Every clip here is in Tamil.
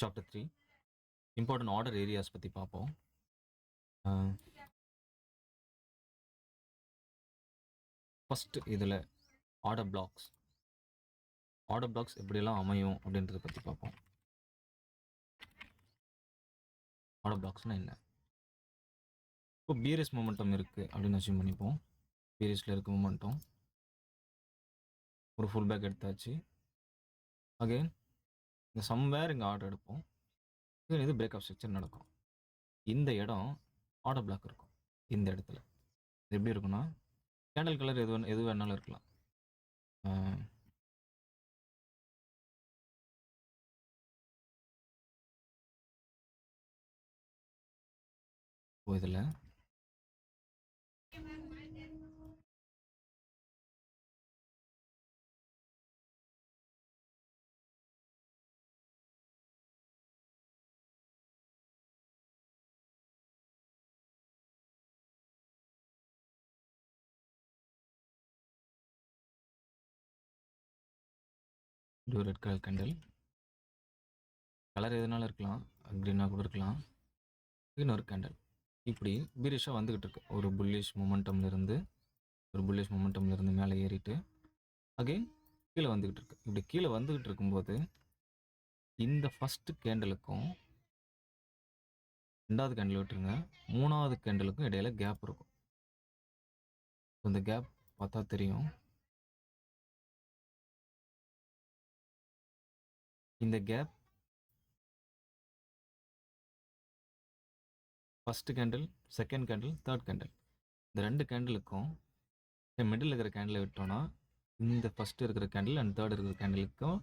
சாப்டர் 3 இம்பார்ட்டன்ட் ஆர்டர் ஏரியாஸ் பற்றி பார்ப்போம். ஃபஸ்ட்டு இதில் ஆர்டர் பிளாக்ஸ் எப்படியெல்லாம் அமையும் அப்படின்றத பற்றி பார்ப்போம். ஆர்டர் பிளாக்ஸ்னால் என்ன? இப்போ பிஎர்எஸ் மொமெண்டம் இருக்குது அப்படின்னு அசியூம் பண்ணிப்போம். பிஎர்எஸில் இருக்க மொமெண்டம் ஒரு ஃபுல் பேக் எடுத்தாச்சு. அகைன் இங்கே சம்வேர் இங்கே ஆர்டர் எடுப்போம். இது பிரேக் ஆஃப் ஸ்ட்ரக்சர் நடக்கும். இந்த இடம் ஆர்டர் பிளாக் இருக்கும். இந்த இடத்துல இது எப்படி இருக்குன்னா, கேண்டல் கலர் எது வேணாலும் இருக்கலாம். இதில் ஒரு ரெட் கலர் கேண்டில், கலர் எதுனாலும் இருக்கலாம், க்ரீனாக கூட இருக்கலாம். இன்னொரு கேண்டில் இப்படி பீரிஷாக வந்துக்கிட்டு இருக்கு. ஒரு புல்லிஷ் மொமெண்டம்லேருந்து மேலே ஏறிட்டு அகைன் கீழே வந்துக்கிட்டு இருக்கு. இப்படி கீழே வந்துக்கிட்டு இருக்கும்போது இந்த ஃபஸ்ட்டு கேண்டலுக்கும் ரெண்டாவது கேண்டில் விட்டுருங்க, மூணாவது கேண்டலுக்கும் இடையில கேப் இருக்கும். இந்த கேப் பார்த்தா தெரியும். இந்த gap first candle, second candle, third candle, இந்த ரெண்டு கேண்டிலுக்கும் மிடில் இருக்கிற கேண்டிலை விட்டோன்னா இந்த ஃபஸ்ட்டு இருக்கிற கேண்டில் அண்ட் தேர்ட் இருக்கிற கேண்டிலுக்கும்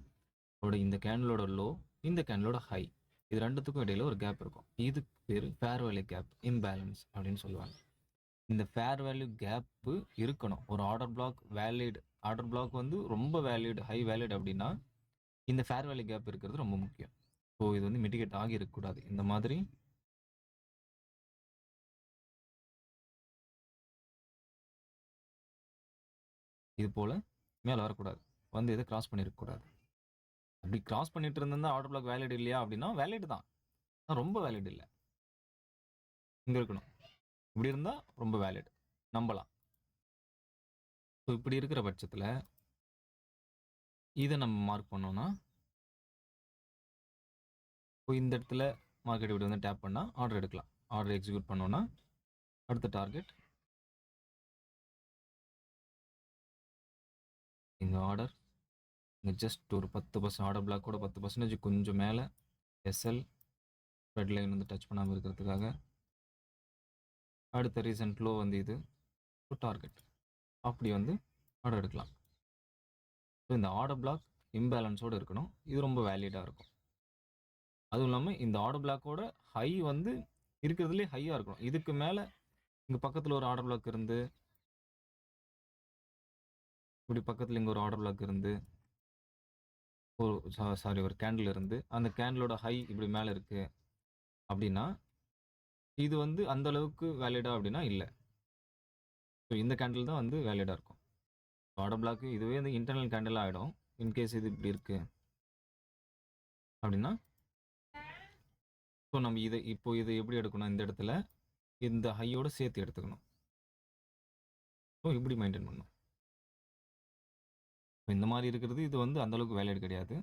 இந்த கேண்டிலோட லோ, இந்த கேண்டிலோட ஹை, இது ரெண்டுத்துக்கும் இடையில ஒரு கேப் இருக்கும். இதுக்கு பேர் ஃபேர் வேல்யூ கேப் இம்பேலன்ஸ் அப்படின்னு சொல்லுவாங்க. இந்த ஃபேர் வேல்யூ கேப்பு இருக்கணும். ஒரு ஆர்டர் பிளாக் வந்து ரொம்ப வேலிட், ஹை வேலிட் அப்படின்னா இந்த ஃபேர் வேல்யூ கேப் இருக்கிறது ரொம்ப முக்கியம். ஸோ இது வந்து மிட்டிகேட் ஆகி இருக்கக்கூடாது. இந்த மாதிரி இது போல் மேலே வரக்கூடாது, வந்து இதை கிராஸ் பண்ணியிருக்கக்கூடாது. அப்படி கிராஸ் பண்ணிட்டு இருந்தால் ஆர்டர் பிளாக் வேலிட் இல்லையா அப்படின்னா வேலிட் தான், ரொம்ப வேலிட் இல்லை. இங்கே இருக்கணும். இப்படி இருந்தால் ரொம்ப வேலிட், நம்பலாம். ஸோ இப்படி இருக்கிற பட்சத்தில் இதை நம்ம மார்க் பண்ணோன்னா, இப்போ இந்த இடத்துல மார்க்கெட் இப்படி வந்து டேப் பண்ணால் ஆர்டர் எடுக்கலாம். ஆர்டர் எக்ஸிக்யூட் பண்ணோன்னா அடுத்த டார்கெட் இந்த ஆர்டர் இங்கே ஜஸ்ட் ஒரு 10% ஆர்டர் பிளாக்கோட 10% கொஞ்சம் மேலே எஸ்எல் ரெட் லைன் வந்து டச் பண்ணாமல் இருக்கிறதுக்காக அடுத்த ரீசன்ட் லோ வந்து இது ஒரு டார்கெட், அப்படி வந்து ஆர்டர் எடுக்கலாம். ஸோ இந்த ஆர்டர் பிளாக் இம்பேலன்ஸோடு இருக்கணும். இது ரொம்ப வேலிடாக இருக்கும். அதுவும் இல்லாமல் இந்த ஆர்டர் பிளாக்கோட ஹை வந்து இருக்கிறதுலே ஹையாக இருக்கணும். இதுக்கு மேலே இங்கே பக்கத்தில் ஒரு ஆர்டர் பிளாக் இருந்து, இப்படி பக்கத்தில் இங்கே ஒரு ஆர்டர் பிளாக் இருந்து, ஒரு கேண்டில் இருந்து அந்த கேண்டிலோட ஹை இப்படி மேலே இருக்குது அப்படின்னா இது வந்து அந்த அளவுக்கு வேலிடா அப்படின்னா இல்லை. ஸோ இந்த கேண்டில் தான் வந்து வேலிடாக இருக்கும். ஆர்டர் பிளாக் இதுவே வந்து இன்டர்னல் கேண்டில் ஆகிடும். இன்கேஸ் இது இப்படி இருக்கு அப்படின்னா, ஸோ நம்ம இதை எப்படி எடுக்கணும், இந்த இடத்துல இந்த ஹையோட சேர்த்து எடுத்துக்கணும். ஸோ இப்படி மெயின்டைன் பண்ணணும். இந்த மாதிரி இருக்கிறது இது வந்து அந்தளவுக்கு வேலிட் கிடையாது.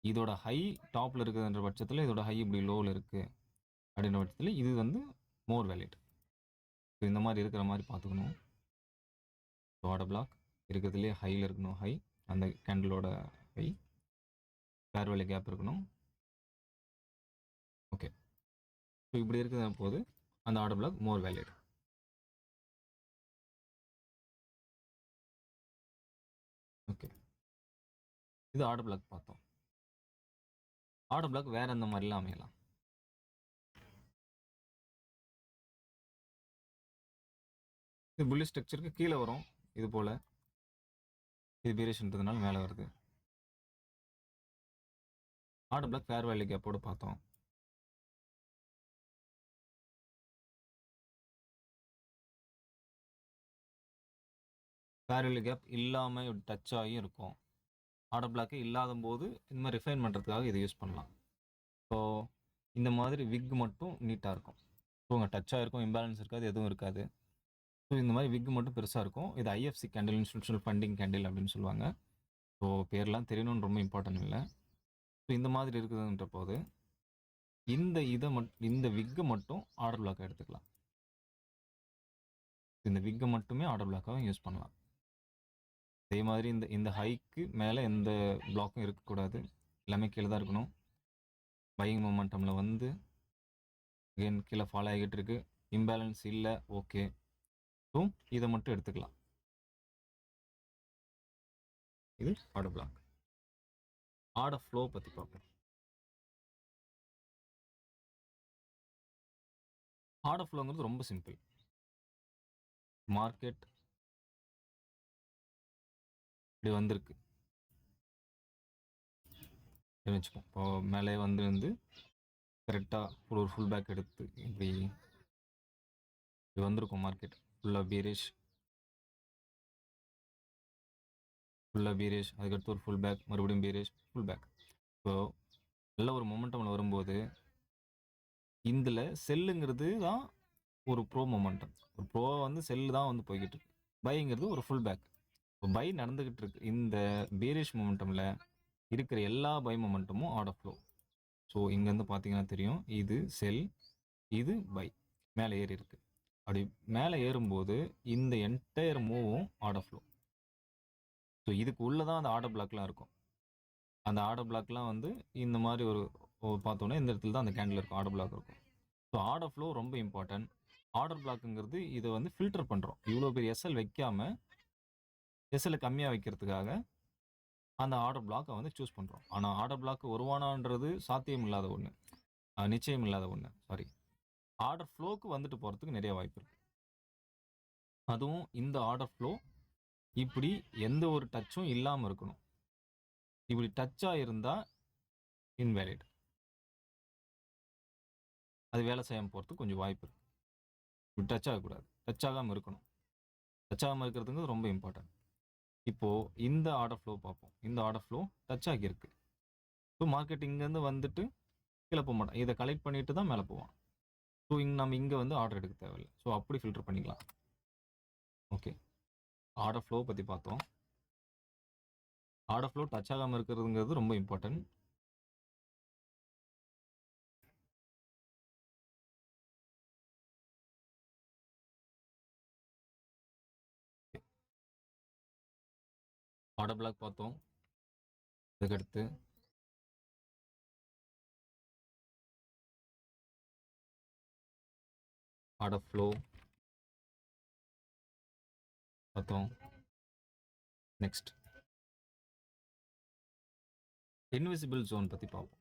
இதோட ஹை டாப்பில் இருக்குதுன்ற பட்சத்தில் இதோட ஹை இப்படி லோவில் இருக்குது அப்படின்ற பட்சத்தில் இது வந்து மோர் வேலிட். ஸோ இந்த மாதிரி இருக்கிற மாதிரி பார்த்துக்கணும். ஆர்டர் பிளாக் இருக்கிறதுலே ஹையில் இருக்கணும், ஹை அந்த கேண்டிலோட ஹை, ஃபேர் வேல்யூ கேப் இருக்கணும். ஓகே, ஸோ இப்படி இருக்கிற போது அந்த ஆர்டர் பிளாக் மோர் வேலிட். ஓகே, இது ஆர்டர் பிளாக் பார்த்தோம். ஆர்டர் பிளாக் வேற எந்த மாதிரிலாம் அமையலாம்? இது புல்லி ஸ்ட்ரக்சருக்கு கீழே வரும். இது போல இது வேரியேஷன்றதுனால மேலே வருது. ஆர்டர் பிளாக் ஃபேர் வேல்யூ கேப்போடு பார்த்தோம். ஃபேர் வேல்யூ கேப் இல்லாமல் டச் ஆகியும் இருக்கும். ஆர்டர் பிளாக்கே இல்லாத போது இந்த மாதிரி ரிஃபைன் பண்ணுறதுக்காக இதை யூஸ் பண்ணலாம். ஸோ இந்த மாதிரி விக் மட்டும் நீட்டாக இருக்கும். ஸோ உங்கள் டச்சாக இருக்கும், இம்பேலன்ஸ் இருக்காது, எதுவும் இருக்காது. ஸோ இந்த மாதிரி விக் மட்டும் பெருசாக இருக்கும். இது IFC candle, institutional funding candle அப்படின்னு சொல்லுவாங்க. ஸோ பேர்லாம் தெரியணும்னு ரொம்ப இம்பார்ட்டன்ட் இல்லை. ஸோ இந்த மாதிரி இருக்குதுன்ற போது இந்த விக்கை மட்டும் ஆர்டர் பிளாக்காக எடுத்துக்கலாம். இந்த விக்கை மட்டுமே ஆர்டர் பிளாக்காகவும் யூஸ் பண்ணலாம். அதே மாதிரி இந்த ஹைக்கு மேலே எந்த பிளாக்கும் இருக்கக்கூடாது, எல்லாமே கீழே தான் இருக்கணும். பையிங் மொமெண்டமில் வந்து அகெயின் கீழே ஃபாலோ ஆகிட்டு இருக்கு, இம்பேலன்ஸ் இல்லை, ஓகே. ஸோ இதை மட்டும் எடுத்துக்கலாம். இது ஆர்டர் பிளாக். ஆர்டர் ஃப்ளோ பற்றி பார்ப்போம். ஆர்டர் ஃப்ளோங்கிறது ரொம்ப சிம்பிள். மார்க்கெட் இப்படி வந்திருக்கு வச்சுப்போம். இப்போ மேலே வந்து கரெக்டாக ஒரு ஃபுல் பேக் எடுத்து இப்படி வந்திருக்கும். மார்க்கெட் ஃபுல்லாக பீரிஷ், அதுக்கடுத்து ஒரு ஃபுல் பேக், மறுபடியும் பீரிஷ், ஃபுல் பேக். ஸோ நல்ல ஒரு மொமெண்டமில் வரும்போது இதில் செல்லுங்கிறது தான் ஒரு ப்ரோ மொமெண்டம். ஒரு ப்ரோ வந்து செல்லு தான் வந்து போய்கிட்டு இருக்கு. பைங்கிறது ஒரு ஃபுல் பேக். இப்போ பை நடந்துக்கிட்டு இருக்கு. இந்த பீரிஷ் மொமெண்டமில் இருக்கிற எல்லா பை மொமெண்டமும் ஆர்டர் ஃப்ளோ. ஸோ இங்கேருந்து பார்த்தீங்கன்னா தெரியும், இது செல், இது பை, மேலே ஏறி இருக்கு. அப்படி மேலே ஏறும்போது இந்த என்டையர் மூவும் ஆர்டர் ஃப்ளோ. ஸோ இதுக்கு உள்ளே தான் அந்த ஆர்டர் பிளாக்லாம் இருக்கும். அந்த ஆர்டர் பிளாக்லாம் வந்து இந்த மாதிரி ஒரு பார்த்தோன்னே இந்த இடத்துல தான் அந்த கேண்டில் இருக்கும், ஆர்டர் பிளாக் இருக்கும். ஸோ ஆர்டர் ஃப்ளோ ரொம்ப இம்பார்ட்டன்ட். ஆர்டர் பிளாக்குங்கிறது இதை வந்து ஃபில்டர் பண்ணுறோம். இவ்வளோ பெரிய எஸ்எல் வைக்காம எஸ்எல் கம்மியாக வைக்கிறதுக்காக அந்த ஆர்டர் பிளாக்கை வந்து சூஸ் பண்ணுறோம். ஆனால் ஆர்டர் பிளாக் வருவானான்றது சாத்தியம் இல்லாத ஒன்று, நிச்சயம் இல்லாத ஒன்று. சாரி, ஆர்டர் ஃப்ளோக்கு வந்துட்டு போகிறதுக்கு நிறைய வாய்ப்பு இருக்குது. அதுவும் இந்த ஆர்டர் ஃப்ளோ இப்படி எந்த ஒரு டச்சும் இல்லாமல் இருக்கணும். இப்படி டச்சாக இருந்தால் இன்வேலிட், அது வேலை செய்யாமல் போகிறதுக்கு கொஞ்சம் வாய்ப்பு இருக்குது. இப்படி டச் ஆகக்கூடாது, டச் ஆகாமல் இருக்கணும். டச் ஆகாமல் இருக்கிறதுங்கிறது ரொம்ப இம்பார்ட்டன்ட். இப்போது இந்த ஆர்டர் ஃப்ளோ பார்ப்போம். இந்த ஆர்டர் ஃப்ளோ டச் ஆகியிருக்கு. ஸோ மார்க்கெட் இங்கேருந்து வந்துட்டு கீழே போக மாட்டான், இதை கலெக்ட் பண்ணிட்டு தான் மேலே போவான். ஸோ நம்ம இங்கே வந்து ஆர்டர் எடுக்க தேவையில்லை. ஸோ அப்படி ஃபில்டர் பண்ணிக்கலாம். ஓகே, ஆர்டர் ஃப்ளோ பற்றி பார்த்தோம். ஆர்டர் ஃப்ளோ டச் ஆகாமல் இருக்கிறதுங்கிறது ரொம்ப இம்பார்ட்டன்ட். ஆர்டர் பிளாக் பார்த்தோம். அதுக்கடுத்து ஆர்டர் ஃப்ளோ பார்த்தோம். நெக்ஸ்ட் இன்விசிபிள் ஜோன் பற்றி பார்ப்போம்.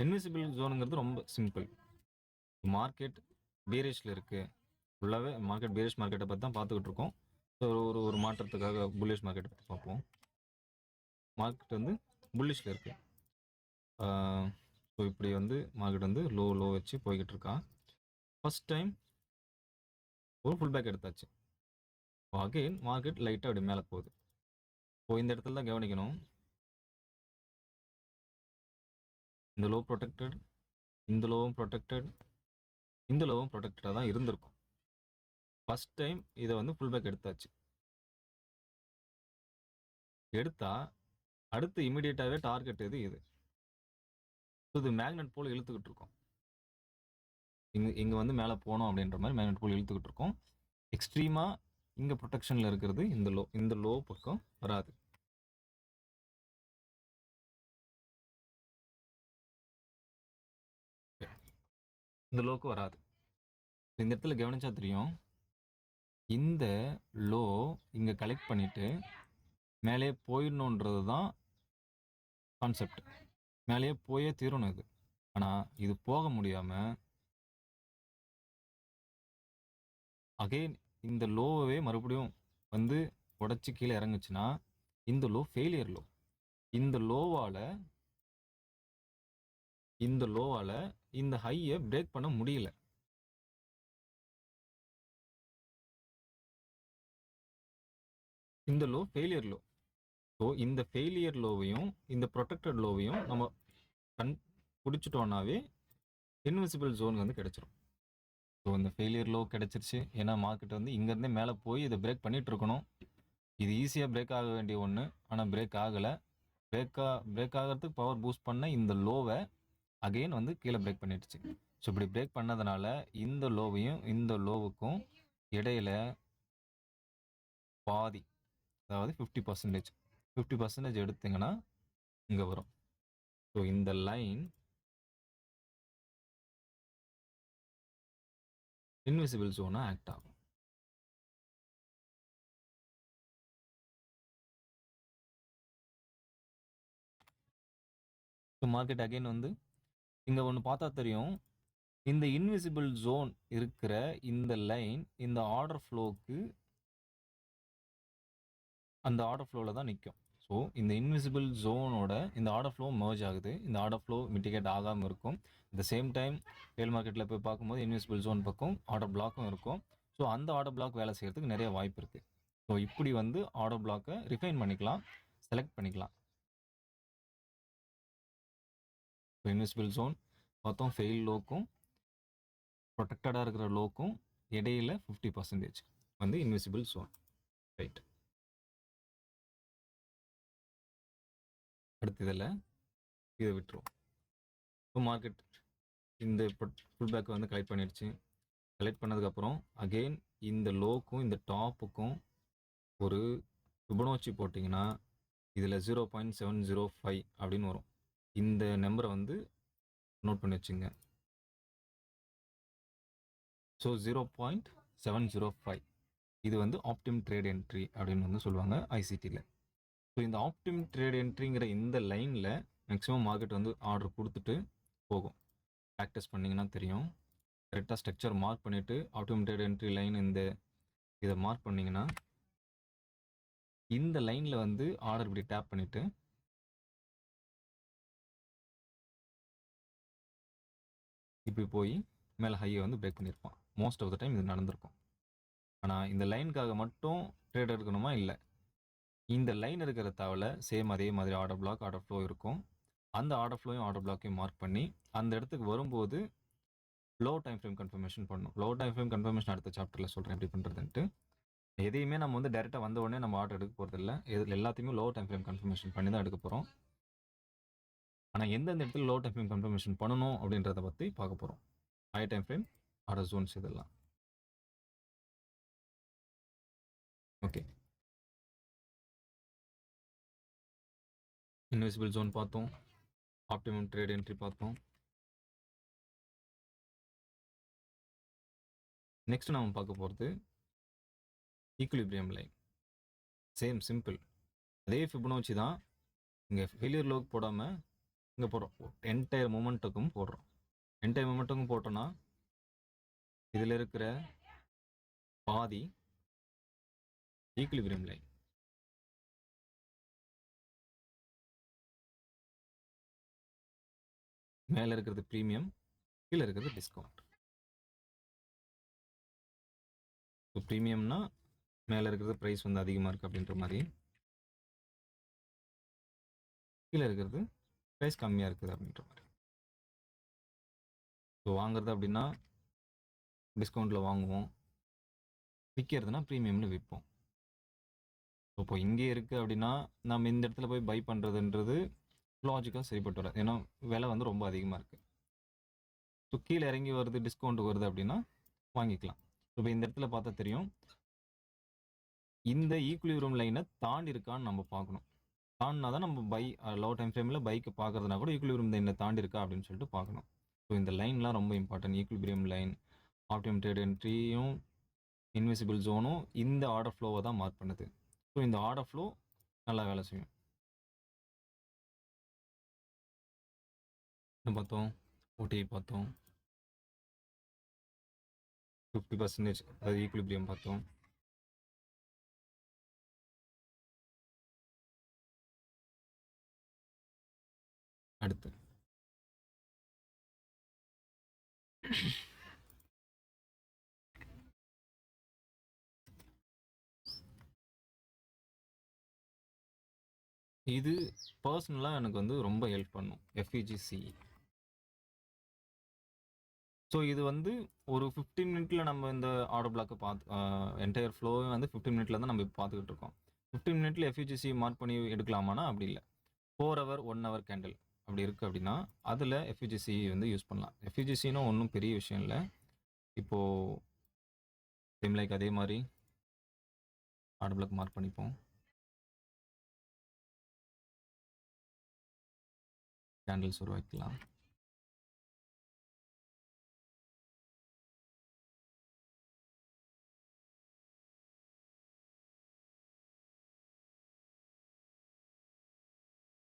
இன்விசிபிள் ஜோனுங்கிறது ரொம்ப சிம்பிள். மார்க்கெட் பீரிஷில் இருக்குது, ஃபுல்லாகவே மார்க்கெட் பீரிஷ் மார்க்கெட்டை பற்றி தான் பார்த்துக்கிட்டு இருக்கோம். ஸோ ஒரு மாற்றத்துக்காக புல்லிஷ் மார்க்கெட்டை பற்றி பார்ப்போம். மார்க்கெட் வந்து புல்லிஷில் இருக்குது. ஸோ இப்படி வந்து மார்க்கெட் வந்து லோ வச்சு போய்கிட்டு இருக்கான். ஃபர்ஸ்ட் டைம் ஒரு ஃபுல் பேக் எடுத்தாச்சு. அகெயின் மார்க்கெட் லைட்டாக அப்படி மேலே போகுது. இந்த இடத்துல தான் கவனிக்கணும். இந்த லோ ப்ரொடெக்டட், இந்த லோவும் ப்ரொடெக்டட், இந்த லோவும் ப்ரொடெக்டடாக தான் இருந்திருக்கும். ஃபர்ஸ்ட் டைம் இதை வந்து ஃபுல் பேக் எடுத்தாச்சு. எடுத்தா அடுத்து இமீடியட்டாகவே டார்கெட் இது. இது மேக்னெட் போல் இழுத்துக்கிட்டு இருக்கோம். இங்கே வந்து மேலே போனோம் அப்படின்ற மாதிரி மேக்னெட் போல் இழுத்துக்கிட்டு இருக்கோம். எக்ஸ்ட்ரீமாக இங்கே ப்ரொடெக்ஷனில் இருக்கிறது இந்த லோ பக்கம் வராது. இந்த லோக்கு வராது. இந்த இடத்துல கவனிச்சா தெரியும், இந்த லோ இங்கே கலெக்ட் பண்ணிட்டு மேலே போயிடணுன்றது தான் கான்செப்ட். மேலேயே போயே தீரணும் இது. ஆனால் இது போக முடியாமல் அகெயின் இந்த லோவே மறுபடியும் வந்து உடச்சி கீழே இறங்குச்சுன்னா இந்த லோ ஃபெயிலியர் லோ. இந்த லோவால் இந்த ஹையை பிரேக் பண்ண முடியல. இந்த லோ ஃபெயிலியர் லோ. ஸோ இந்த ஃபெயிலியர் லோவையும் இந்த ப்ரொடெக்டட் லோவையும் நம்ம பிடிச்சிட்டோம்னாவே இன்விசிபிள் ஜோன் வந்து கிடைச்சிரும். ஸோ இந்த ஃபெயிலியர் லோ கிடைச்சிருச்சு. ஏன்னா மார்க்கெட் வந்து இங்கேருந்தே மேலே போய் இதை பிரேக் பண்ணிட்டு இருக்கணும். இது ஈஸியாக பிரேக் ஆக வேண்டிய ஒன்று, ஆனால் பிரேக் ஆகலை. பிரேக் ஆகிறதுக்கு பவர் பூஸ்ட் பண்ண இந்த லோவை அகெயின் வந்து கீழே பிரேக் பண்ணிடுச்சு. ஸோ இப்படி பிரேக் பண்ணதுனால இந்த லோவையும் இந்த லோவுக்கும் இடையில பாதி, அதாவது 50% எடுத்தீங்கன்னா இங்கே வரும். ஸோ இந்த லைன் இன்விசிபிள் ஜோனாக ஆக்ட் ஆகும். ஸோ மார்க்கெட் அகைன் வந்து இங்கே ஒன்று பார்த்தா தெரியும், இந்த இன்விசிபிள் ஜோன் இருக்கிற இந்த லைன் இந்த ஆர்டர் ஃப்ளோவுக்கு அந்த ஆர்டர் ஃப்ளோவில் தான் நிற்கும். ஸோ இந்த இன்விசிபிள் ஜோனோட இந்த ஆர்டர் ஃப்ளோ மர்ஜ் ஆகுது. இந்த ஆர்டர் ஃப்ளோ மிட்டிகேட் ஆகாமல் இருக்கும். இந்த சேம் டைம் ரியல் மார்க்கெட்டில் போய் பார்க்கும்போது இன்விசிபிள் ஜோன் பக்கம் ஆர்டர் பிளாக்கும் இருக்கும். ஸோ அந்த ஆர்டர் பிளாக் வேலை செய்கிறதுக்கு நிறைய வாய்ப்பு இருக்குது. ஸோ இப்படி வந்து ஆர்டர் பிளாக்கை ரிஃபைன் பண்ணிக்கலாம், செலக்ட் பண்ணிக்கலாம். ஸோ இன்விசிபிள் ஜோன் பார்த்தோம், ஃபெயில் லோக்கும் ப்ரொடெக்டடாக இருக்கிற லோக்கும் இடையில 50% வந்து இன்விசிபிள் ஜோன். ரைட், அடுத்த இதில் இதை விட்டுருவோம். இப்போ மார்க்கெட் இந்த ஃபுல் பேக்கை வந்து கலெக்ட் பண்ணிடுச்சு. கலெக்ட் பண்ணதுக்கப்புறம் அகெயின் இந்த லோக்கும் இந்த டாப்புக்கும் ஒரு ஃபிபொனாச்சி போட்டிங்கன்னா இதில் 0.705 அப்படின்னு வரும். இந்த நம்பரை வந்து நோட் பண்ணி வச்சுங்க. ஸோ 0.705 இது வந்து ஆப்டிம் ட்ரேட் என்ட்ரி அப்படின்னு வந்து சொல்லுவாங்க ஐசிடியில். ஸோ இந்த ஆப்டிம் ட்ரேட் என்ட்ரிங்கிற இந்த லைனில் மேக்ஸிமம் மார்க்கெட் வந்து ஆர்டர் கொடுத்துட்டு போகும். ப்ராக்டிஸ் பண்ணிங்கன்னா தெரியும். கரெக்டாக ஸ்ட்ரக்சர் மார்க் பண்ணிவிட்டு ஆப்டிம் ட்ரேட் என்ட்ரி லைன் இந்த இதை மார்க் பண்ணிங்கன்னா இந்த லைனில் வந்து ஆர்டர் இப்படி டேப் பண்ணிவிட்டு இப்படி போய் மேலே ஹையை வந்து பிரேக் பண்ணியிருப்பான். மோஸ்ட் ஆஃப் த டைம் இது நடந்திருக்கும். ஆனால் இந்த லைனுக்காக மட்டும் ட்ரேட் எடுக்கணுமா? இல்லை, இந்த லைன் இருக்கிற தவிர சேம் அதே மாதிரி ஆர்டர் பிளாக் ஆர்டர் ஃப்ளோ இருக்கும். அந்த ஆர்டர் ஃப்ளோயும் ஆர்டர் பிளாக்கையும் மார்க் பண்ணி அந்த இடத்துக்கு வரும்போது லோ டைம் ஃப்ரேம் கன்ஃபர்மேஷன் பண்ணணும். லோ டைம் ஃப்ரேம் கன்ஃபர்மேஷன் அடுத்த சாப்டரில் சொல்கிறேன் எப்படி பண்ணுறதுன்ட்டு. எதையுமே நம்ம வந்து டேரெக்டாக வந்த உடனே நம்ம ஆர்டர் எடுக்க போகிறதில்ல. இதில் எல்லாத்தையுமே லோ டைம் ஃப்ரேம் கன்ஃபர்மேஷன் பண்ணி தான் எடுக்க போகிறோம். ஆனால் எந்தெந்த இடத்துல லோ டைம் ஃப்ரேம் கன்ஃபர்மேஷன் பண்ணணும் அப்படின்றத பற்றி பார்க்க போகிறோம். High time frame order Jones இதெல்லாம். ஓகே, இன்விசிபிள் ஜோன் பார்த்தோம், ஆப்டிமம் ட்ரேட் என்ட்ரி பார்த்தோம். நெக்ஸ்ட் நம்ம பார்க்க போகிறது ஈக்குலிபிரியம் லைன். சேம் சிம்பிள், அதே ஃபிபொனாச்சி தான். இங்கே ஃபெயிலியர் லோக்கு போடாமல் இங்கே போடுறோம், என்டையர் மூமெண்ட்டுக்கும் போடுறோம். என்டையர் மூமெண்ட்டுக்கும் போட்டோன்னா இதில் இருக்கிற பாதி ஈக்குலிபிரியம் லைன். மேலே இருக்கிறது ப்ரீமியம், கீழே இருக்கிறது டிஸ்கவுண்ட். ஸோ ப்ரீமியம்னா மேலே இருக்கிறது ப்ரைஸ் வந்து அதிகமாக இருக்குது அப்படின்ற மாதிரி, கீழே இருக்கிறது ப்ரைஸ் கம்மியாக இருக்குது அப்படின்ற மாதிரி. ஸோ வாங்குறது அப்படின்னா டிஸ்கவுண்ட்டில் வாங்குவோம், விற்கிறதுனா ப்ரீமியமில் விற்போம். ஸோ இப்போ இங்கே இருக்குது அப்படின்னா நம்ம இந்த இடத்துல போய் பை பண்ணுறதுன்றது லாஜிக்காக சரிப்பட்டு வராது. ஏன்னா விலை வந்து ரொம்ப அதிகமாக இருக்குது. ஸோ கீழே இறங்கி வருது, டிஸ்கவுண்ட் வருது அப்படின்னா வாங்கிக்கலாம். இப்போ இந்த இடத்துல பார்த்தா தெரியும், இந்த ஈக்குலிபிரியம் லைனை தாண்டி இருக்கான்னு நம்ம பார்க்கணும். தாண்டினா தான் நம்ம பை லோ டைம் ஃப்ரேமில் பைக்கு பார்க்குறதுனா கூட ஈக்குலிபிரியம் லைனை தாண்டி இருக்கா அப்படின்னு சொல்லிட்டு பார்க்கணும். ஸோ இந்த லைன்லாம் ரொம்ப important. Equilibrium line, optimum trade என்ட்ரியும் இன்விசிபிள் ஜோனும் இந்த ஆர்டர் ஃப்ளோவை தான் மார்க் பண்ணுது. ஸோ இந்த ஆர்டர் ஃப்ளோ நல்லா வேலை செய்யும். என்ன பார்த்தோம்? ஓடிஐ பார்த்தோம், 50% அதாவது ஈக்குலிபிரியம் பார்த்தோம். அடுத்து இது பர்சனலாக எனக்கு வந்து ரொம்ப ஹெல்ப் பண்ணும் எஃப்இஜிசி. ஸோ இது வந்து ஒரு 15 மினிட்ல நம்ம இந்த ஆர்டர் பிளாக்கை பார்த்து என்டையர் ஃப்ளோவே வந்து 15 மினிட்ல தான் நம்ம இப்போ பார்த்துக்கிட்டு இருக்கோம். 15 மினிட்ல எஃப்இஜிசி மார்க் பண்ணி எடுக்கலாமானா அப்படி இல்லை. 4 ஹவர் 1 ஹவர் கேண்டில் அப்படி இருக்குது அப்படின்னா அதில் எஃப்இஜிசி வந்து யூஸ் பண்ணலாம். எஃப்இஜிசின்னு ஒன்றும் பெரிய விஷயம் இல்லை. இப்போது சேம் லைக் அதே மாதிரி ஆர்டர் பிளாக் மார்க் பண்ணிப்போம். கேண்டில்ஸ் உருவாக்கலாம்.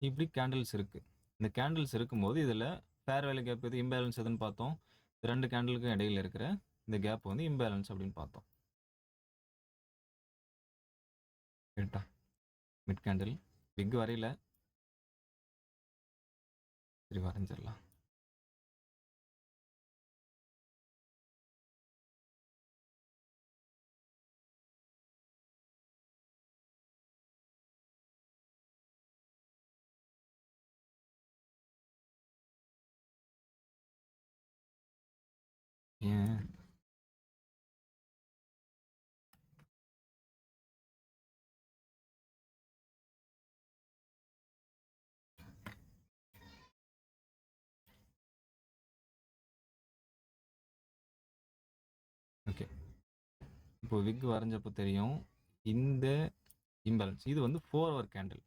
இப்படி கேண்டில்ஸ் இருக்குது. இந்த கேண்டில்ஸ் இருக்கும்போது இதில் ஃபேர் வேல்யூ கேப் எது இம்பேலன்ஸ் எதுன்னு பார்த்தோம். 2 கேண்டிலுக்கும் இடையில இருக்கிற இந்த கேப் வந்து இம்பேலன்ஸ் அப்படின்னு பார்த்தோம். கரெக்டா? மிட் கேண்டில் பிக் வரையில, சரி வரைஞ்சிடலாம். ஏன் ஓகே, இப்போ விக் வரைஞ்சப்போ தெரியும் இந்த இம்பேலன்ஸ். இது வந்து 4 ஹவர் கேண்டில்,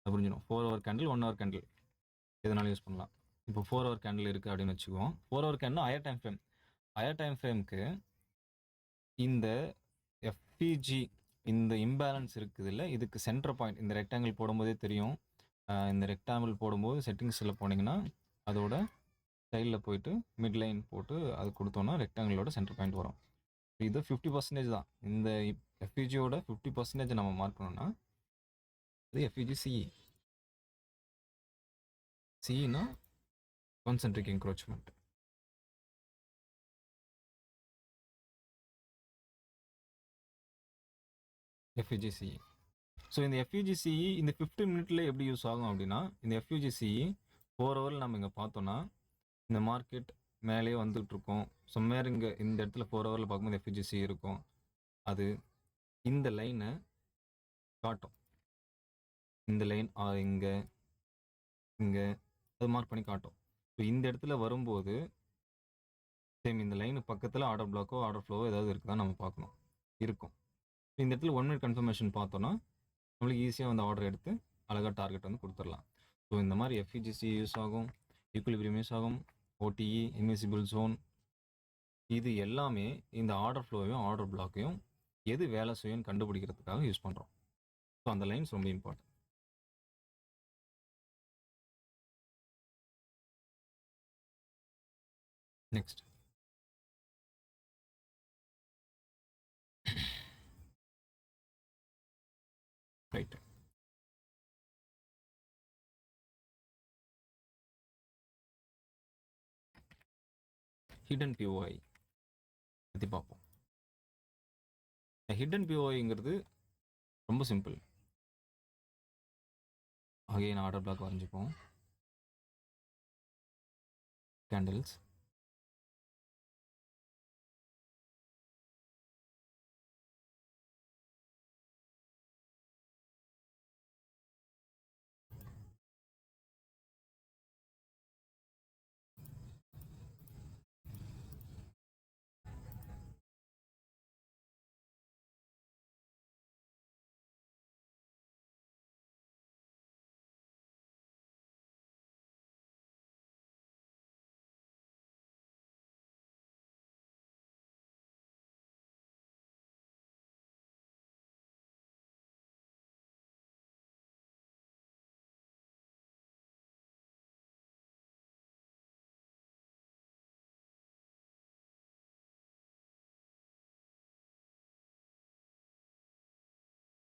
புரிஞ்சிடும். 4 ஹவர் கேண்டில் 1 ஹவர் கேண்டில் எதனாலும் யூஸ் பண்ணலாம். இப்போ 4 ஹவர் கேண்டில் இருக்குது அப்படின்னு வச்சுக்குவோம். 4 hour candle higher time frame. Higher time ஃப்ரேம்க்கு இந்த எஃபிஜி இந்த இம்பேலன்ஸ் இருக்குது இல்லை, இதுக்கு சென்டர் பாயிண்ட் இந்த ரெக்டாங்கிள் போடும்போதே தெரியும். இந்த ரெக்டாங்கிள் போடும்போது செட்டிங்ஸில் போனீங்கன்னா அதோட சைடில் போயிட்டு மிட் லைன் போட்டு அது கொடுத்தோன்னா ரெக்டாங்கிளோட சென்டர் பாயிண்ட் வரும். இது 50% தான். இந்த எஃபிஜியோட 50% நம்ம மார்க் பண்ணோம்னா இது எஃபிஜி சிஇ. சிஇனா கான்சென்ட்ரிக் என்க்ரோச்மெண்ட். எஃப்யூஜிசிஇ. ஸோ இந்த எஃப்யூஜிசிஇ இந்த 15 மினிட்ல எப்படி யூஸ் ஆகும் அப்படின்னா, இந்த எஃப்யூஜிசிஇ 4 ஹவரில் நம்ம இங்கே பார்த்தோன்னா இந்த மார்க்கெட் மேலேயே வந்துட்டு இருக்கோம். சம்வேர் இங்கே இந்த இடத்துல 4 ஹவரில் பார்க்கும்போது எஃப்யூஜிசிஇ இருக்கும். அது இந்த லைனை காட்டும். இந்த லைன் இங்கே இங்கே அது மார்க் பண்ணி காட்டும். ஸோ இந்த இடத்துல வரும்போது சேம் இந்த லைனு பக்கத்தில் ஆர்டர் பிளாக்கோ ஆர்டர் ஃப்ளோவோ ஏதாவது இருக்குதா நம்ம பார்க்கணும். இருக்கும். இந்த இடத்துல 1 மினிட் கன்ஃபர்மேஷன் பார்த்தோன்னா நம்மளுக்கு ஈஸியாக வந்து ஆர்டர் எடுத்து அழகாக டார்கெட் வந்து கொடுத்துடலாம். ஸோ இந்த மாதிரி எஃப்இஜிசி யூஸ் ஆகும், ஈக்குலிபிரியம் யூஸ் ஆகும், ஓடிஇ, இன்விசிபிள் ஜோன், இது எல்லாமே இந்த ஆர்டர் ஃப்ளோவையும் ஆர்டர் பிளாக்கையும் எது வேலை செய்யும் கண்டுபிடிக்கிறதுக்காக யூஸ் பண்ணுறோம். ஸோ அந்த லைன்ஸ் ரொம்ப important. Next right, hidden POI பற்றி பார்ப்போம். ஹிடன் பிஓஐங்கிறது ரொம்ப சிம்பிள். அகைன் ஆர்டர் பிளாக் வரைஞ்சிப்போம். கேண்டில்ஸ்,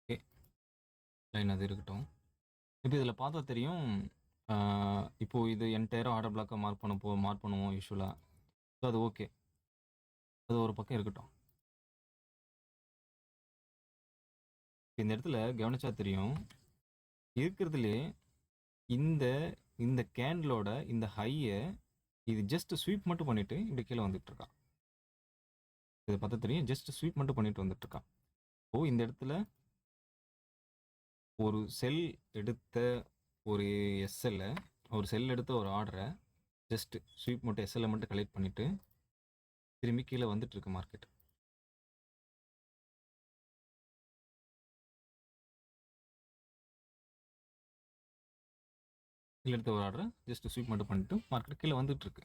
ஓகே லைன் அது இருக்கட்டும். இப்போ இதில் பார்த்தா தெரியும், இப்போது இது என்டையராக ஆர்டர் பிளாக்கை மார்க் பண்ணுவோம் யூஸ்வலாக. ஸோ அது ஓகே, அது ஒரு பக்கம் இருக்கட்டும். இந்த இடத்துல கவனிச்சா தெரியும், இருக்கிறதுலே இந்த இந்த கேண்டிலோட இந்த ஹையை இது ஜஸ்ட் ஸ்வீப் மட்டும் பண்ணிட்டு இப்படி கீழே வந்துட்டு இருக்கான். இதை பார்த்தா தெரியும், ஜஸ்ட் ஸ்வீப் மட்டும் பண்ணிட்டு வந்துட்டு இருக்கான். ஓ, இந்த இடத்துல ஒரு செல் எடுத்த ஒரு எஸ்எல்ல ஒரு செல் எடுத்த ஒரு ஆர்டரை ஜஸ்ட் ஸ்வீப் மட்டும் எஸ்எல்ல மட்டும் கலெக்ட் பண்ணிட்டு திரும்பி கீழே வந்துட்டு இருக்கு மார்க்கெட். கீழே எடுத்த ஒரு ஆர்டரை ஜஸ்ட் ஸ்வீப் மட்டும் பண்ணிட்டு மார்க்கெட் கீழே வந்துட்டு இருக்கு.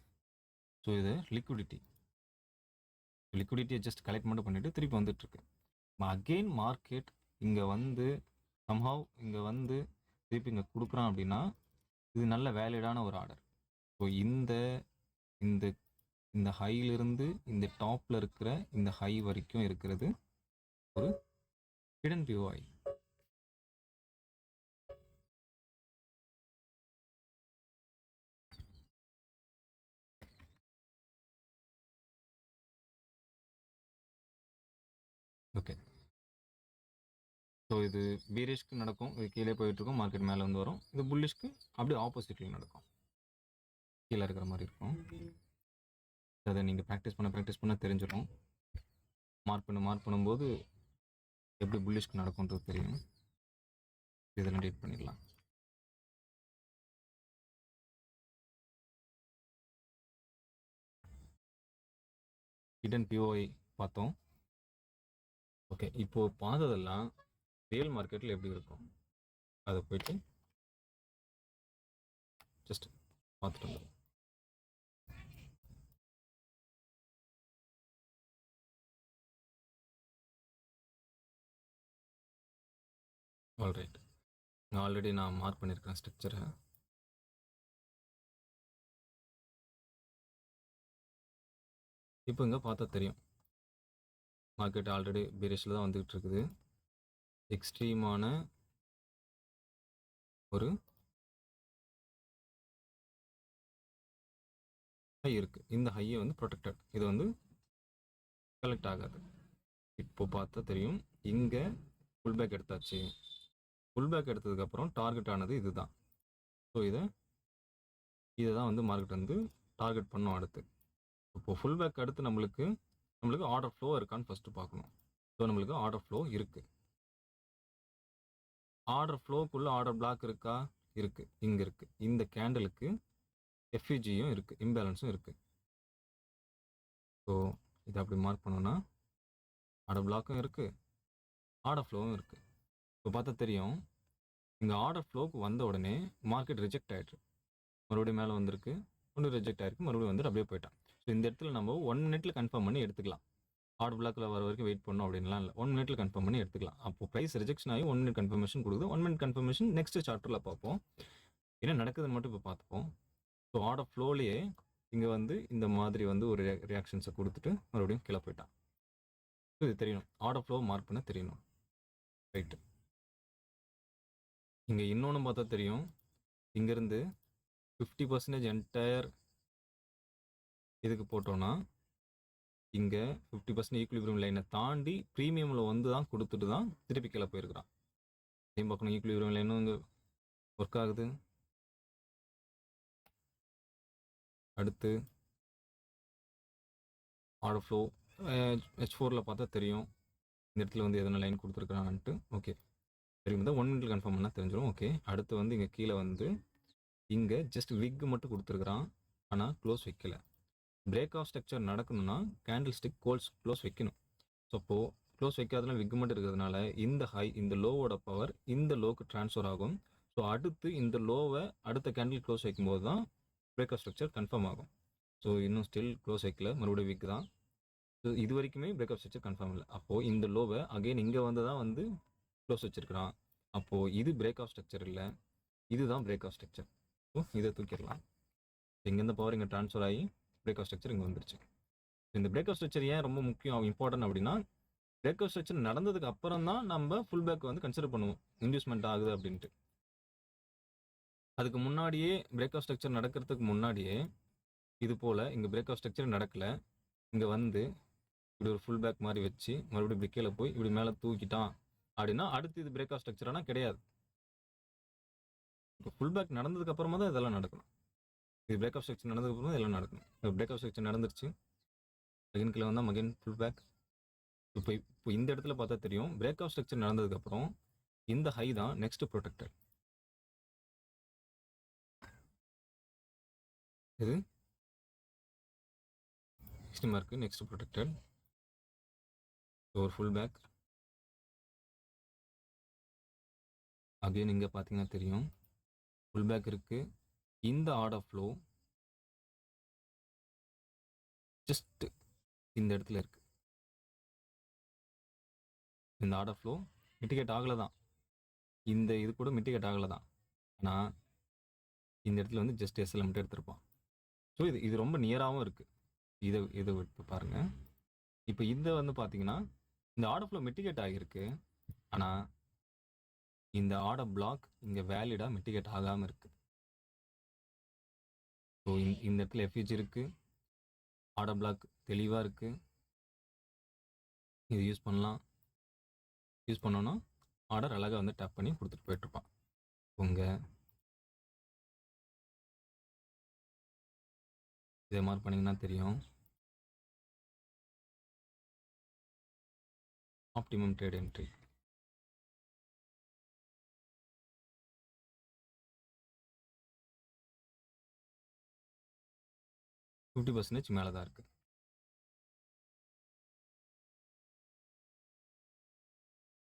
ஸோ இது லிக்விடிட்டியை ஜஸ்ட் கலெக்ட் மட்டும் பண்ணிட்டு திருப்பி வந்துட்டு இருக்கு. அகெயின் மார்க்கெட் இங்கே வந்து சம்ஹவ் இங்கே வந்து திருப்பி இங்கே கொடுக்குறான் அப்படின்னா இது நல்ல வேலிடான ஒரு ஆர்டர். ஸோ இந்த இந்த இந்த ஹையிலிருந்து இந்த டாப்பில் இருக்கிற இந்த ஹை வரைக்கும் இருக்கிறது ஒரு ஹிடன் பிஓஐ. ஓகே, ஸோ இது பீரிஷ்க்கு நடக்கும், இது கீழே போயிட்டுருக்கும், மார்க்கெட் மேலே வந்து வரும். இது புல்லிஷ்க்கு அப்படியே ஆப்போசிட்லையும் நடக்கும், கீழே இருக்கிற மாதிரி இருக்கும். அதை நீங்கள் ப்ராக்டிஸ் பண்ண தெரிஞ்சிடும். மார்க் பண்ணும்போது எப்படி புல்லிஷ்க்கு நடக்கும்ன்றது தெரியும். இதெல்லாம் டேட் பண்ணிடலாம். ஹிடன் பிஓஐ பார்த்தோம். ஓகே, இப்போது பார்த்ததெல்லாம் ரியல் மார்க்கெட்டில் எப்படி இருக்கும் அதை போயிட்டு ஜஸ்ட் பார்த்துட்டு வந்துடும். ஆல்ரைட், ஆல்ரெடி நான் மார்க் பண்ணியிருக்கேன் ஸ்ட்ரக்சரை. இப்போ இங்கே பார்த்தா தெரியும் மார்க்கெட் ஆல்ரெடி பீரிஷில் தான் வந்துக்கிட்டு இருக்குது. எக்ஸ்ட்ரீமான ஒரு ஹை இருக்குது. இந்த ஹையை வந்து ப்ரொடெக்டட், இது வந்து கலெக்ட் ஆகாது. இப்போ பார்த்தா தெரியும் இங்கே ஃபுல் பேக் எடுத்தாச்சு. ஃபுல் பேக் எடுத்ததுக்கப்புறம் டார்கெட் ஆனது இதுதான். ஸோ இதை தான் வந்து மார்க்கெட் வந்து டார்கெட் பண்ணோம் அடுத்து. இப்போது ஃபுல் பேக் அடுத்து நம்மளுக்கு ஆர்டர் ஃப்ளோ இருக்கான்னு ஃபஸ்ட்டு பார்க்கணும். ஸோ நம்மளுக்கு ஆர்டர் ஃப்ளோ இருக்குது. ஆர்டர் ஃப்ளோக்குள்ளே ஆர்டர் பிளாக் இருக்கா? இருக்குது, இங்கே இருக்குது. இந்த கேண்டலுக்கு எஃப்இஜியும் இருக்குது, இம்பேலன்ஸும் இருக்குது. ஸோ இதை அப்படி மார்க் பண்ணோன்னா ஆர்டர் பிளாக்கும் இருக்குது, ஆர்டர் ஃப்ளோவும் இருக்குது. இப்போ பார்த்தா தெரியும் இங்கே ஆர்டர் ஃப்ளோக்கு வந்த உடனே மார்க்கெட் ரிஜெக்ட் ஆகிடுச்சு. மறுபடியும் மேலே வந்திருக்கு, ஒன்று ரிஜெக்ட் ஆகிருக்கு, மறுபடியும் வந்துட்டு அப்படியே போயிட்டான். ஸோ இந்த இடத்துல நம்ம 1 மினிட்ல கன்ஃபார்ம் பண்ணி எடுத்துக்கலாம். ஆர்டர் பிளாக்கில் வர வரைக்கும் வெயிட் பண்ணணும் அப்படின்லாம் இல்லை, 1 மினிட்ல கன்ஃபார்ம் பண்ணி எடுத்துக்கலாம். அப்போ ப்ரைஸ் ரிஜெக்ஷன் ஆகி 1 மினிட் கன்ஃபர்மேஷன் கொடுக்குது. 1 மினிட் கன்ஃபர்மேஷன் நெக்ஸ்ட் சார்ட்டரில் பார்ப்போம், என்ன நடக்குதுன்னு மட்டும் இப்போ பார்த்துப்போம். ஸோ ஆர்டர் ஃப்ளோலேயே இங்கே வந்து இந்த மாதிரி வந்து ஒரு ரியாக்ஷன்ஸை கொடுத்துட்டு மறுபடியும் கீழே போயிட்டான். ஸோ இது தெரியணும், ஆர்டர் ஃப்ளோ மார்க் பண்ண தெரியணும். ரைட்டு, இங்கே இன்னொன்று பார்த்தா தெரியும், இங்கேருந்து 50% என்டையர் இதுக்கு போட்டோன்னா இங்கே 50% ஈக்குலிபிரியம் லைனை தாண்டி ப்ரீமியமில் வந்து தான் கொடுத்துட்டு தான் திருப்பி கீழே போயிருக்கிறான். அதையும் பார்க்கணும், ஈக்குலிபிரியம் லைனும் இங்கே ஒர்க் ஆகுது. அடுத்து ஆர்டர் ஃப்ளோ H4ல் பார்த்தா தெரியும் இந்த இடத்துல வந்து எதனா லைன் கொடுத்துருக்குறான்ட்டு. ஓகே, தெரியும் தான் 1 மினிட்ல கன்ஃபார்ம் பண்ணால் தெரிஞ்சிடும். ஓகே, அடுத்து வந்து இங்கே கீழே வந்து இங்கே ஜஸ்ட் விக் மட்டும் கொடுத்துருக்குறான், ஆனால் க்ளோஸ் வைக்கல. பிரேக் ஆஃப் ஸ்ட்ரக்சர் நடக்கணும்னா கேண்டில் ஸ்டிக் க்ளோஸ் வைக்கணும். ஸோ அப்போது க்ளோஸ் வைக்காதனால விக் மட்டும் இருக்கிறதுனால இந்த ஹை இந்த லோவோட பவர் இந்த லோக்கு ட்ரான்ஸ்ஃபர் ஆகும். ஸோ அடுத்து இந்த லோவை அடுத்த கேண்டில் க்ளோஸ் வைக்கும்போது தான் பிரேக் ஆஃப் ஸ்ட்ரக்சர் கன்ஃபார்ம் ஆகும். ஸோ இன்னும் ஸ்டில் க்ளோஸ் வைக்கல, மறுபடியும் விக் தான். ஸோ இது வரைக்குமே பிரேக் ஆஃப் ஸ்ட்ரக்சர் கன்ஃபார்ம் இல்லை. அப்போது இந்த லோவை அகெயின் இங்கே வந்து தான் வந்து க்ளோஸ் வச்சிருக்கிறான். அப்போது இது பிரேக் ஆஃப் ஸ்ட்ரக்சர் இல்லை, இதுதான் பிரேக் ஆஃப் ஸ்ட்ரக்சர். ஸோ இதை தூக்கிடலாம். இங்கேருந்து பவர் இங்கே ட்ரான்ஸ்ஃபர் ஆகி பிரேக் ஆஃப் ஸ்ட்ரக்சர் இங்கே வந்துருச்சு. இந்த பிரேக் ஆஃப் ஸ்ட்ரக்சர் ஏன் ரொம்ப முக்கியம் இம்பார்ட்டன்ட் அப்படின்னா, பிரேக் ஆஃப் ஸ்ட்ரக்சர் நடந்ததுக்கு அப்புறம் தான் நம்ம ஃபுல் பேக் வந்து கன்சிடர் பண்ணுவோம் இன்டியூஸ்மெண்ட் ஆகுது அப்படின்ட்டு. அதுக்கு முன்னாடியே பிரேக் ஆஃப் ஸ்ட்ரக்சர் நடக்கிறதுக்கு முன்னாடியே இது போல் இங்கே பிரேக் ஆஃப் ஸ்ட்ரக்சர் நடக்கலை, இங்கே வந்து இப்படி ஒரு ஃபுல் பேக் மாதிரி வச்சு மறுபடியும் இப்படி கீழே போய் இப்படி மேலே தூக்கிட்டான் அப்படின்னா அடுத்து இது பிரேக் ஆஃப் ஸ்ட்ரக்சரானா கிடையாது. இப்போ ஃபுல் பேக் நடந்ததுக்கு அப்புறமா தான் இதெல்லாம் நடக்கணும். இது பிரேக் ஆஃப் ஸ்ட்ரக்சர் நடந்ததுக்கு அப்புறம் தான் இதெல்லாம் நடக்கணும். இப்போ பிரேக் ஆஃப் ஸ்ட்ரக்சர் நடந்துருச்சு, அகைன் கீழே வந்தால் அகைன் ஃபுல் பேக். இப்போ இந்த இடத்துல பார்த்தா தெரியும், பிரேக் ஆஃப் ஸ்ட்ரக்சர் நடந்ததுக்கப்புறம் இந்த ஹை தான் நெக்ஸ்ட் ப்ரொடெக்டட். இது எக்ஸ்ட்ரீமாக இருக்குது, நெக்ஸ்ட் ப்ரொடெக்டட். ஒரு ஃபுல் பேக். அகைன் இங்கே பார்த்தீங்கன்னா தெரியும், ஃபுல் பேக் இருக்குது. இந்த ஆர்டர் ஃப்ளோ ஜஸ்ட் இந்த இடத்துல இருக்குது. இந்த ஆர்டர் ஃப்ளோ மிட்டிகேட் ஆகலை தான், இந்த இது கூட மிட்டிகேட் ஆகலை தான். ஆனால் இந்த இடத்துல வந்து ஜஸ்ட் எஸ்எல் மட்டும் எடுத்திருப்பான். ஸோ இது ரொம்ப நியராகவும் இருக்குது. இதை விட்டு பாருங்கள். இப்போ இதை வந்து பார்த்தீங்கன்னா இந்த ஆர்டர் ஃப்ளோ மிட்டிகேட் ஆகியிருக்கு, ஆனால் இந்த ஆர்டர் பிளாக் இங்கே வேலிடாக மிட்டிகேட் ஆகாமல் இருக்குது. ஸோ இந்த இடத்துல எஃப்ஹெச் இருக்குது, ஆர்டர் பிளாக் தெளிவாக இருக்குது. இது யூஸ் பண்ணலாம். யூஸ் பண்ணோன்னா ஆர்டர் அழகாக வந்து டேப் பண்ணி கொடுத்துட்டு போயிட்டுருப்பான். உங்கள் இதே மாதிரி பண்ணிங்கன்னா தெரியும், ஆப்டிமம் ட்ரேட் என்ட்ரி. %50 மேலே தான் இருக்குது.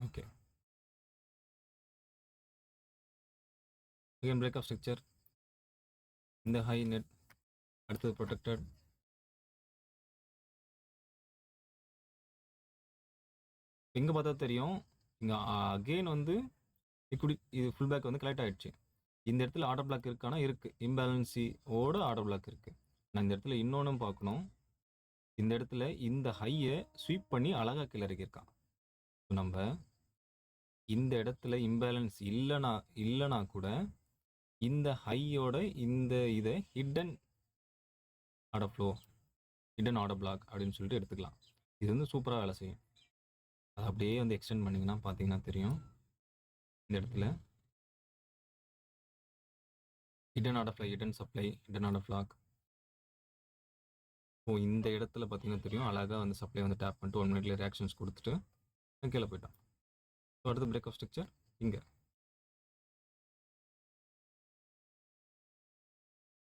Okay, again break of structure. இந்த ஹை நெட் அடுத்தது ப்ரொடெக்டட். இங்கே பார்த்தா தெரியும், இங்கே அகெயின் வந்து இது ஃபுல் பேக் வந்து கலெக்ட் ஆகிடுச்சு. இந்த இடத்துல ஆர்டர் பிளாக் இருக்கானா இருக்குது, இம்பேலன்சியோட ஆர்டர் பிளாக் இருக்குது. நான் இந்த இடத்துல இன்னொன்றும் பார்க்கணும், இந்த இடத்துல இந்த ஹையை ஸ்வீப் பண்ணி அழகாக கீழே இறக்கியிருக்கான். நம்ம இந்த இடத்துல இம்பேலன்ஸ் இல்லைனா கூட இந்த ஹையோட இந்த இதை hidden order flow, hidden order black அப்படின்னு சொல்லிட்டு எடுத்துக்கலாம். இது வந்து சூப்பராக வேலை செய்யும். அதை அப்படியே வந்து எக்ஸ்டெண்ட் பண்ணிங்கன்னா பார்த்தீங்கன்னா தெரியும், இந்த இடத்துல hidden order fly, hidden supply, hidden order flag. இந்த இடத்துல பார்த்தீங்கன்னா தெரியும், அழகாக வந்து சப்ளை வந்து டேப் பண்ணிட்டு 1 மினிட்ல ரியாக்ஷன்ஸ் கொடுத்துட்டு கீழே போயிட்டான். ஸோ அடுத்து பிரேக் ஆஃப் ஸ்ட்ரக்சர் இங்கே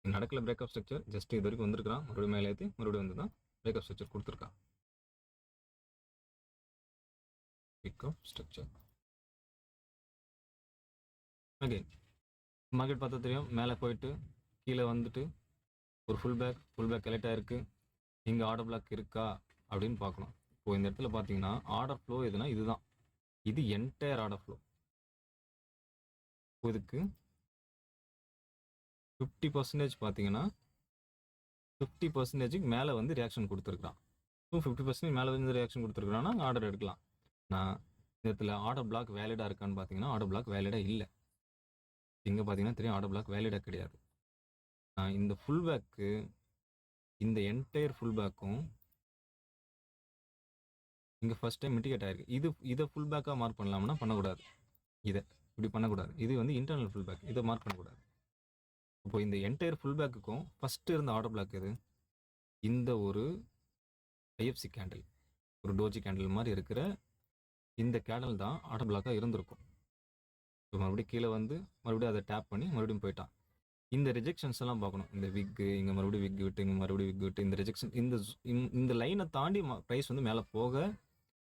நடக்கல. பிரேக் ஆஃப் ஸ்ட்ரக்சர் ஜஸ்ட் இது வரைக்கும் வந்திருக்கான், மறுபடியும் மேலே ஏற்றி மறுபடியும் வந்து தான் பிரேக் ஆஃப் ஸ்ட்ரக்சர் கொடுத்துருக்கான். Break of structure again market பார்த்தா தெரியும், மேலே போயிட்டு கீழே வந்துட்டு ஒரு ஃபுல் பேக் கலெக்ட் ஆகிருக்கு. இங்கே ஆர்டர் பிளாக் இருக்கா அப்படின்னு பார்க்கணும். இப்போ இந்த இடத்துல பார்த்தீங்கன்னா ஆர்டர் ஃப்ளோ எதுனா இதுதான், இது என்டையர் ஆர்டர் ஃப்ளோ. இதுக்கு 50% பார்த்தீங்கன்னா 50% மேலே வந்து ரியாக்ஷன் கொடுத்துருக்கான். 50% மேலே வந்து ரியாக்ஷன் கொடுத்துருக்கான்னா ஆர்டர் எடுக்கலாம். நான் இந்த இடத்துல ஆர்டர் பிளாக் வேலிடாக இருக்கான்னு பார்த்தீங்கன்னா ஆர்டர் பிளாக் வேலிடாக இல்லை. இங்கே பார்த்தீங்கன்னா தெரியும், ஆர்டர் பிளாக் வேலிடாக கிடையாது. இந்த ஃபுல் பேக்கு, இந்த என்டையர் ஃபுல் பேக்கும் இங்கே ஃபர்ஸ்ட் டைம் மிட்டிகேட் ஆயிருக்கு. இதை ஃபுல் பேக்காக மார்க் பண்ணலாம்னா பண்ணக்கூடாது, இதை இப்படி பண்ணக்கூடாது. இது வந்து இன்டர்னல் ஃபுல் பேக், இதை மார்க் பண்ணக்கூடாது. இப்போ இந்த என்டையர் ஃபுல் பேக்குக்கும் ஃபஸ்ட்டு இருந்த ஆர்டர் பிளாக் எது, இந்த ஒரு ஐஎஃப்சி கேண்டில், ஒரு டோஜி கேண்டில் மாதிரி இருக்கிற இந்த கேண்டில் தான் ஆர்டர் பிளாக்காக இருந்திருக்கும். இப்போ மறுபடியும் கீழே வந்து மறுபடியும் அதை டேப் பண்ணி மறுபடியும் போயிட்டான். இந்த ரிஜெக்ஷன்ஸ் எல்லாம் பார்க்கணும். இந்த விக்கு இங்கே மறுபடியும் விக் விட்டு, இங்கே மறுபடியும் விக் விட்டு, இந்த ரிஜெக்ஷன் இந்த லைனை தாண்டி ப்ரைஸ் வந்து மேலே போக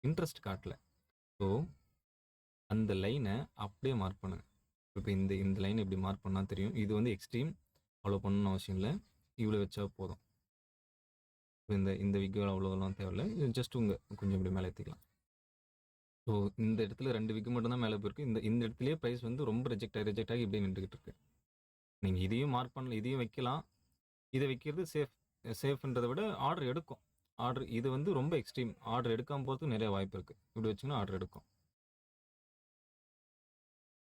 இன்ட்ரெஸ்ட் காட்டல. ஸோ அந்த லைனை அப்படியே மார்க் பண்ணுங்க. இப்போ இந்த லைன் எப்படி மார்க் பண்ணால் தெரியும், இது வந்து எக்ஸ்ட்ரீம் அவ்வளோ பண்ணணும்னு அவசியம் இல்லை, இவ்வளோ வச்சா போதும். இந்த விக்குகள் அவ்வளோலாம் தேவையில்லை, இது ஜஸ்ட் கொஞ்சம் இப்படி மேலே ஏற்றிக்கலாம். ஸோ இந்த இடத்துல 2 விக்கு மட்டும்தான் மேலே போயிருக்கு. இந்த இடத்துலயே ப்ரைஸ் வந்து ரொம்ப ரிஜெக்ட் ஆகி இப்படியே நின்றுக்கிட்டு இருக்கு. நீங்கள் இதையும் மார்க் பண்ணல, இதையும் வைக்கலாம். இதை வைக்கிறது சேஃப்ன்றதை விட ஆர்டர் எடுக்கும். இது வந்து ரொம்ப எக்ஸ்ட்ரீம், ஆர்டர் எடுக்காமல் போகிறதுக்கு நிறைய வாய்ப்பு இருக்குது. இப்படி வச்சிங்கன்னா ஆர்டர் எடுக்கும்.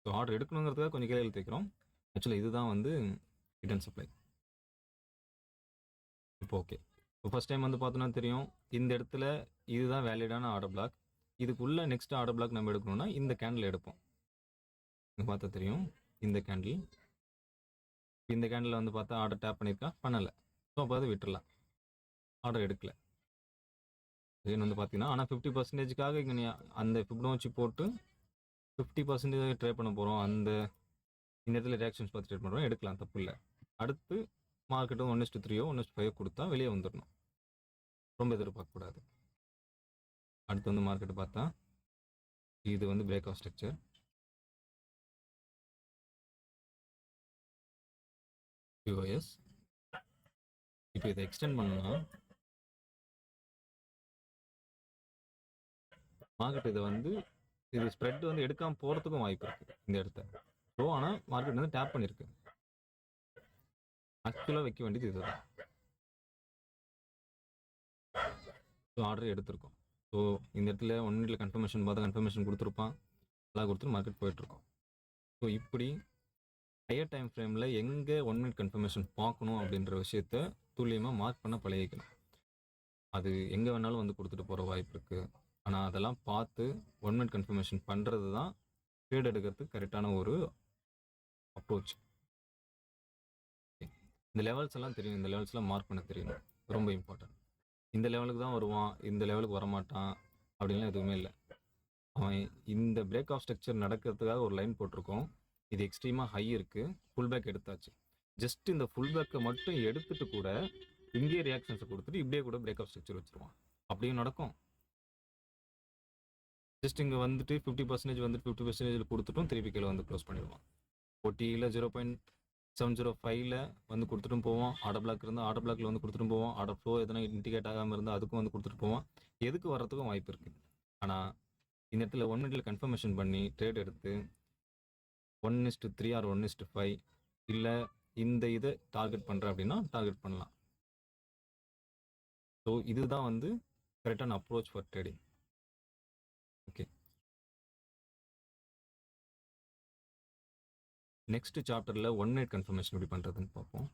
ஸோ ஆர்டர் எடுக்கணுங்கிறதுக்காக கொஞ்சம் கீழே எழுதி வைக்கிறோம். ஆக்சுவலாக இதுதான் வந்து ஹிடன் சப்ளை. இப்போ ஓகே, இப்போ ஃபஸ்ட் டைம் வந்து பார்த்தோன்னா தெரியும், இந்த இடத்துல இதுதான் வேலிடான ஆர்டர் பிளாக். இதுக்குள்ளே நெக்ஸ்ட் ஆர்டர் பிளாக் நம்ம எடுக்கணும்னா இந்த கேண்டில் எடுப்போம். பார்த்தா தெரியும், இந்த கேண்டில் இந்த கேண்டில் வந்து பார்த்தா ஆர்டர் டேப் பண்ணியிருக்கா, பண்ணலை. ஸோ அப்போ அதை விட்டுறலாம், ஆர்டர் எடுக்கல. இதுன்னு வந்து பார்த்தீங்கன்னா, ஆனால் 50%க்காக இங்கே நீ அந்த ஃபிபனோச்சி போட்டு 50% ட்ரை பண்ண போகிறோம், அந்த இந்த இடத்துல ரியாக்ஷன்ஸ் பார்த்து ட்ரேட் பண்ணுறோம், எடுக்கலாம், தப்பு இல்லை. அடுத்து மார்க்கெட்டு 1:3 1:5 கொடுத்தா வெளியே வந்துடணும், ரொம்ப எதிர்பார்க்கக்கூடாது. அடுத்து வந்து மார்க்கெட்டு பார்த்தா இது வந்து பிரேக் ஆஃப் ஸ்ட்ரக்சர். பிஓஎஸ் இப்போ இதை எக்ஸ்டெண்ட் பண்ணோம்னா மார்க்கெட் இதை வந்து இது ஸ்ப்ரெட் வந்து எடுக்காமல் போகிறதுக்கும் வாய்ப்பு இருக்குது இந்த இடத்த. ஸோ ஆனால் மார்க்கெட் வந்து டேப் பண்ணியிருக்கு. ஆக்சுவலாக வைக்க வேண்டியது இதுதான். ஸோ ஆர்டர் எடுத்திருக்கோம். ஸோ இந்த இடத்துல 1 மினிட்ல கன்ஃபர்மேஷன் பார்த்தா கன்ஃபர்மேஷன் கொடுத்துருப்பான், நல்லா கொடுத்துட்டு மார்க்கெட் போயிட்டுருக்கோம். ஸோ இப்படி ஹையர் டைம் ஃப்ரேமில் எங்கே 1 மினிட் கன்ஃபர்மேஷன் பார்க்கணும் அப்படின்ற விஷயத்த துல்லியமாக மார்க் பண்ண பழகிக்கணும். அது எங்கே வேணாலும் வந்து கொடுத்துட்டு போகிற வாய்ப்பு இருக்குது. ஆனால் அதெல்லாம் பார்த்து 1 மினிட் கன்ஃபர்மேஷன் பண்ணுறது தான் ட்ரேட் எடுக்கிறதுக்கு கரெக்டான ஒரு அப்ரோச். இந்த லெவல்ஸ் எல்லாம் தெரியும், இந்த லெவல்ஸ்லாம் மார்க் பண்ண தெரியணும், ரொம்ப இம்பார்ட்டன்ட். இந்த லெவலுக்கு தான் வருவான், இந்த லெவலுக்கு வரமாட்டான் அப்படின்லாம் எதுவுமே இல்லை. அவன் இந்த பிரேக் ஆஃப் ஸ்ட்ரக்சர் நடக்கிறதுக்காக ஒரு லைன் போட்டிருக்கோம், இது எக்ஸ்ட்ரீமாக ஹை இருக்குது, ஃபுல் பேக் எடுத்தாச்சு. ஜஸ்ட் இந்த ஃபுல் பேக்கை மட்டும் எடுத்துட்டு கூட இங்கேயே ரியாக்ஷன்ஸை கொடுத்துட்டு இப்படியே கூட பிரேக் ஆஃப் ஸ்ட்ரக்சர் வச்சுருவான், அப்படியும் நடக்கும். ஜஸ்ட் இங்கே வந்துட்டு 50% வந்துட்டு 50% கொடுத்துட்டும் திருப்பி கீழே வந்து க்ளோஸ் பண்ணிடுவான். 40ல் 0.705ல் வந்து கொடுத்துட்டும் போவோம், ஆர்டர் பிளாக் இருந்தால் ஆர்டர் பிளாக்ல வந்து கொடுத்துட்டும் போவோம், ஆர்டர் ஃப்ளோ எதனா இண்டிகேட் ஆகாமல் இருந்தால் அதுக்கும் வந்து கொடுத்துட்டு போவோம். எதுக்கு வர்றதுக்கும் வாய்ப்பு இருக்குது. ஆனால் இந்த இடத்துல 1 மினிட்ல கன்ஃபர்மேஷன் பண்ணி ட்ரேட் எடுத்து 1:3 ஆர் 1:5 இல்லை இந்த இதை டார்கெட் பண்ணுறேன் அப்படின்னா டார்கெட் பண்ணலாம். ஸோ இதுதான் வந்து கரெக்டான approach for trading. Okay, next சாப்டரில் 1 மினிட் கன்ஃபர்மேஷன் எப்படி பண்ணுறதுன்னு பார்ப்போம்.